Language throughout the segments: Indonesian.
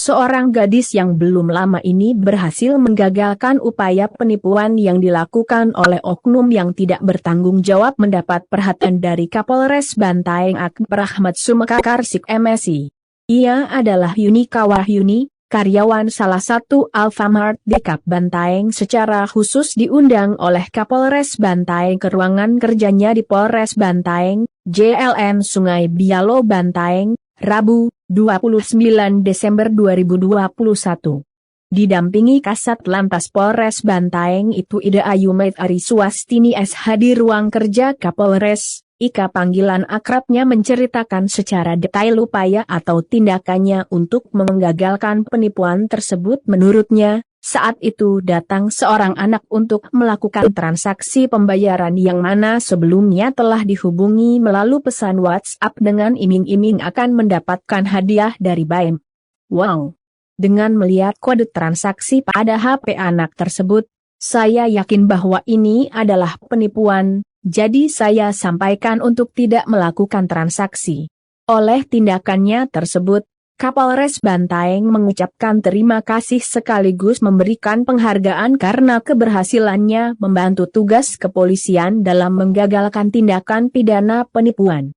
seorang gadis yang belum lama ini berhasil menggagalkan upaya penipuan yang dilakukan oleh oknum yang tidak bertanggung jawab mendapat perhatian dari Kapolres Bantaeng Akbar Ahmad Sumekakar Sik MSI. Ia adalah Yuni Kawahyuni, karyawan salah satu Alfamart di Kap Bantaeng, secara khusus diundang oleh Kapolres Bantaeng ke ruangan kerjanya di Polres Bantaeng, JLN Sungai Bialo Bantaeng, Rabu, 29 Desember 2021. Didampingi Kasat Lantas Polres Bantaeng itu Ida Ayumait Ariswastini SH di ruang kerja Kapolres. Ika panggilan akrabnya menceritakan secara detail upaya atau tindakannya untuk menggagalkan penipuan tersebut. Menurutnya, saat itu datang seorang anak untuk melakukan transaksi pembayaran yang mana sebelumnya telah dihubungi melalui pesan WhatsApp dengan iming-iming akan mendapatkan hadiah dari BAM. Wow! Dengan melihat kode transaksi pada HP anak tersebut, saya yakin bahwa ini adalah penipuan. Jadi saya sampaikan untuk tidak melakukan transaksi. Oleh tindakannya tersebut, Kapolres Bantaeng mengucapkan terima kasih sekaligus memberikan penghargaan karena keberhasilannya membantu tugas kepolisian dalam menggagalkan tindakan pidana penipuan.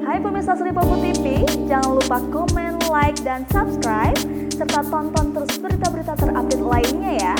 Hai pemirsa Sri Popo TV, jangan lupa komen, like, dan subscribe, serta tonton terus berita-berita terupdate lainnya ya.